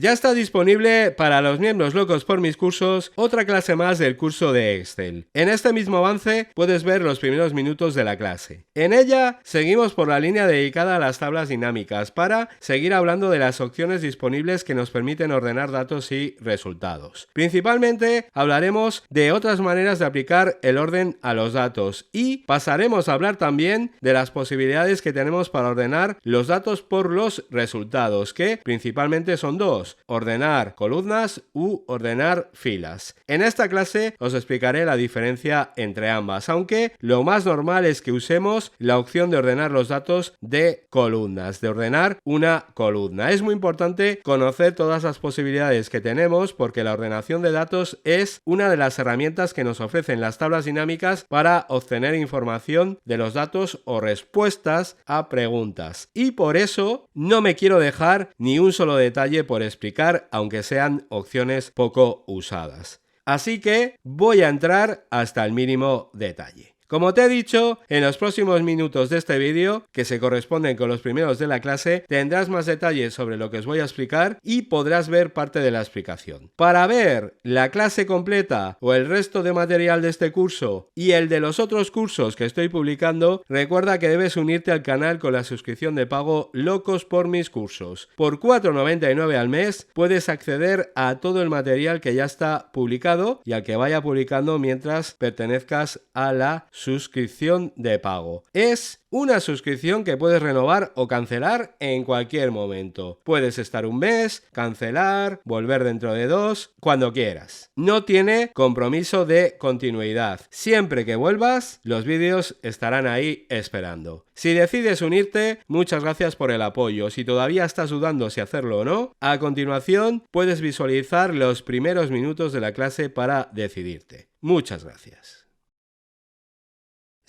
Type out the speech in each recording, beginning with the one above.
Ya está disponible para los miembros locos por mis cursos otra clase más del curso de Excel. En este mismo avance puedes ver los primeros minutos de la clase. En ella seguimos por la línea dedicada a las tablas dinámicas para seguir hablando de las opciones disponibles que nos permiten ordenar datos y resultados. Principalmente hablaremos de otras maneras de aplicar el orden a los datos y pasaremos a hablar también de las posibilidades que tenemos para ordenar los datos por los resultados, que principalmente son dos: ordenar columnas u ordenar filas. En esta clase os explicaré la diferencia entre ambas, aunque lo más normal es que usemos la opción de ordenar los datos de columnas, de ordenar una columna. Es muy importante conocer todas las posibilidades que tenemos porque la ordenación de datos es una de las herramientas que nos ofrecen las tablas dinámicas para obtener información de los datos o respuestas a preguntas. Y por eso no me quiero dejar ni un solo detalle por explicar, aunque sean opciones poco usadas. Así que voy a entrar hasta el mínimo detalle. Como te he dicho, en los próximos minutos de este vídeo, que se corresponden con los primeros de la clase, tendrás más detalles sobre lo que os voy a explicar y podrás ver parte de la explicación. Para ver la clase completa o el resto de material de este curso y el de los otros cursos que estoy publicando, recuerda que debes unirte al canal con la suscripción de pago Locos por mis cursos. Por 4,99 al mes puedes acceder a todo el material que ya está publicado y al que vaya publicando mientras pertenezcas a la suscripción de pago. Es una suscripción que puedes renovar o cancelar en cualquier momento. Puedes estar un mes, cancelar, volver dentro de 2, cuando quieras. No tiene compromiso de continuidad. Siempre que vuelvas, los vídeos estarán ahí esperando. Si decides unirte, muchas gracias por el apoyo. Si todavía estás dudando si hacerlo o no, a continuación puedes visualizar los primeros minutos de la clase para decidirte. Muchas gracias.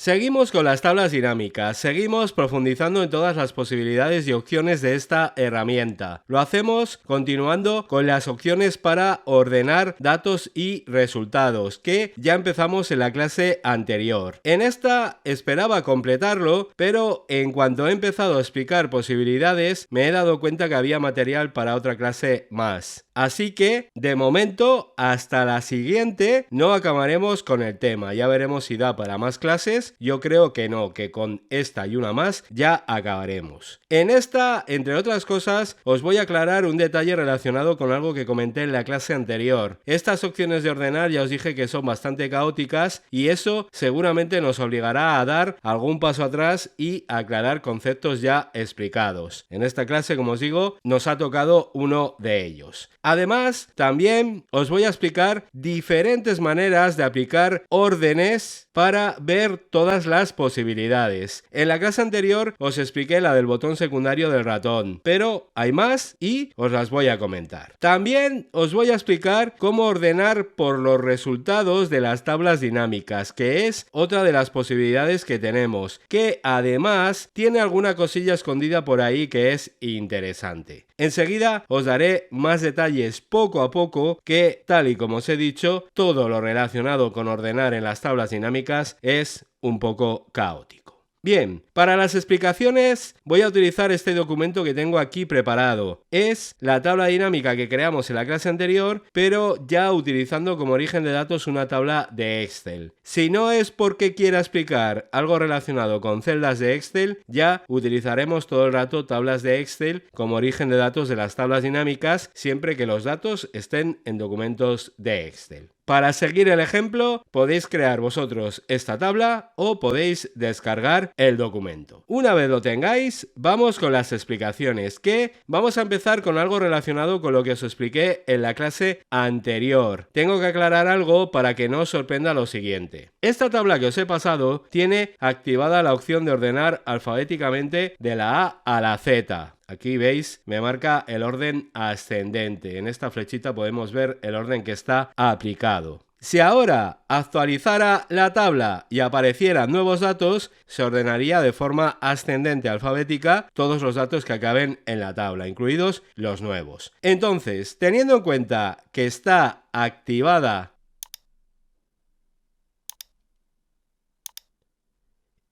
Seguimos con las tablas dinámicas, seguimos profundizando en todas las posibilidades y opciones de esta herramienta. Lo hacemos continuando con las opciones para ordenar datos y resultados, que ya empezamos en la clase anterior. En esta esperaba completarlo, pero en cuanto he empezado a explicar posibilidades, me he dado cuenta que había material para otra clase más. Así que, de momento, hasta la siguiente no acabaremos con el tema. Ya veremos si da para más clases. Yo creo que no, que con esta y una más ya acabaremos. En esta, entre otras cosas, os voy a aclarar un detalle relacionado con algo que comenté en la clase anterior. Estas opciones de ordenar ya os dije que son bastante caóticas y eso seguramente nos obligará a dar algún paso atrás y aclarar conceptos ya explicados. En esta clase, como os digo, nos ha tocado uno de ellos. Además, también os voy a explicar diferentes maneras de aplicar órdenes para ver todas las posibilidades. En la clase anterior os expliqué la del botón secundario del ratón, pero hay más y os las voy a comentar. También os voy a explicar cómo ordenar por los resultados de las tablas dinámicas, que es otra de las posibilidades que tenemos, que además tiene alguna cosilla escondida por ahí que es interesante. Enseguida os daré más detalles poco a poco que, tal y como os he dicho, todo lo relacionado con ordenar en las tablas dinámicas es un poco caótico. Bien, para las explicaciones voy a utilizar este documento que tengo aquí preparado. Es la tabla dinámica que creamos en la clase anterior, pero ya utilizando como origen de datos una tabla de Excel. Si no es porque quiera explicar algo relacionado con celdas de Excel, ya utilizaremos todo el rato tablas de Excel como origen de datos de las tablas dinámicas, siempre que los datos estén en documentos de Excel. Para seguir el ejemplo, podéis crear vosotros esta tabla o podéis descargar el documento. Una vez lo tengáis, vamos con las explicaciones, que vamos a empezar con algo relacionado con lo que os expliqué en la clase anterior. Tengo que aclarar algo para que no os sorprenda lo siguiente. Esta tabla que os he pasado tiene activada la opción de ordenar alfabéticamente de la A a la Z. Aquí veis, me marca el orden ascendente. En esta flechita podemos ver el orden que está aplicado. Si ahora actualizara la tabla y aparecieran nuevos datos, se ordenaría de forma ascendente alfabética todos los datos que acaben en la tabla, incluidos los nuevos. Entonces, teniendo en cuenta que está activada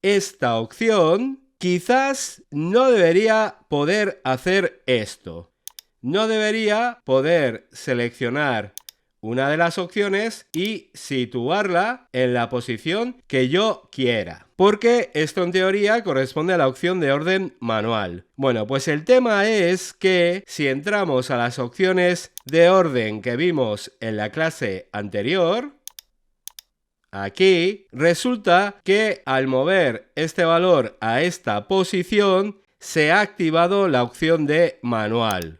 esta opción, quizás no debería poder hacer esto. no debería poder seleccionar una de las opciones y situarla en la posición que yo quiera. Porque esto en teoría corresponde a la opción de orden manual. Bueno, pues el tema es que si entramos a las opciones de orden que vimos en la clase anterior, aquí resulta que al mover este valor a esta posición se ha activado la opción de manual.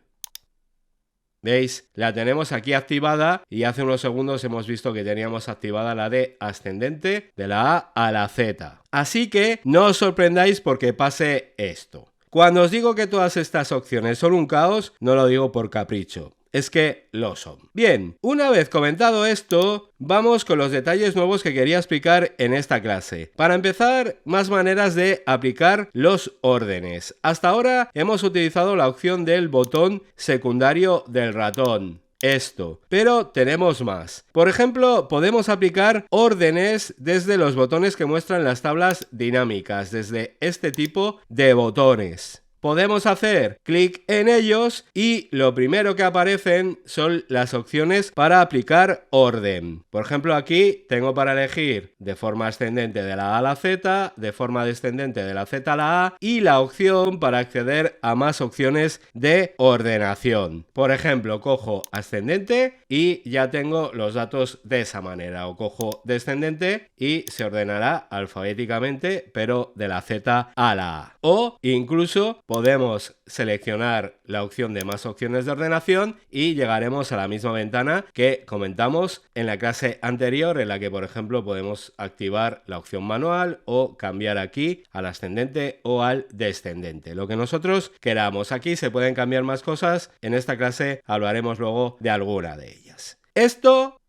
¿Veis? La tenemos aquí activada y hace unos segundos hemos visto que teníamos activada la de ascendente de la A a la Z. Así que no os sorprendáis porque pase esto. Cuando os digo que todas estas opciones son un caos, no lo digo por capricho. Es que lo son. Bien, una vez comentado esto, vamos con los detalles nuevos que quería explicar en esta clase. Para empezar, más maneras de aplicar los órdenes. Hasta ahora hemos utilizado la opción del botón secundario del ratón. Esto, pero tenemos más. Por ejemplo, podemos aplicar órdenes desde los botones que muestran las tablas dinámicas, desde este tipo de botones. Podemos hacer clic en ellos y lo primero que aparecen son las opciones para aplicar orden. Por ejemplo, aquí tengo para elegir de forma ascendente de la A a la Z, de forma descendente de la Z a la A y la opción para acceder a más opciones de ordenación. Por ejemplo, cojo ascendente y ya tengo los datos de esa manera. O cojo descendente y se ordenará alfabéticamente, pero de la Z a la A. O incluso podemos seleccionar la opción de más opciones de ordenación y llegaremos a la misma ventana que comentamos en la clase anterior, en la que por ejemplo podemos activar la opción manual o cambiar aquí al ascendente o al descendente. Lo que nosotros queramos. Aquí se pueden cambiar más cosas. En esta clase hablaremos luego de alguna de ellas. Esto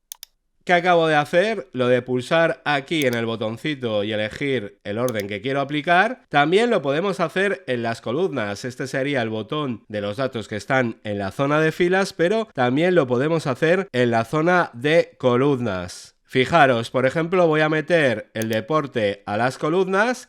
que acabo de hacer, lo de pulsar aquí en el botoncito y elegir el orden que quiero aplicar, también lo podemos hacer en las columnas. Este sería el botón de los datos que están en la zona de filas, pero también lo podemos hacer en la zona de columnas. Fijaros, por ejemplo, voy a meter el deporte a las columnas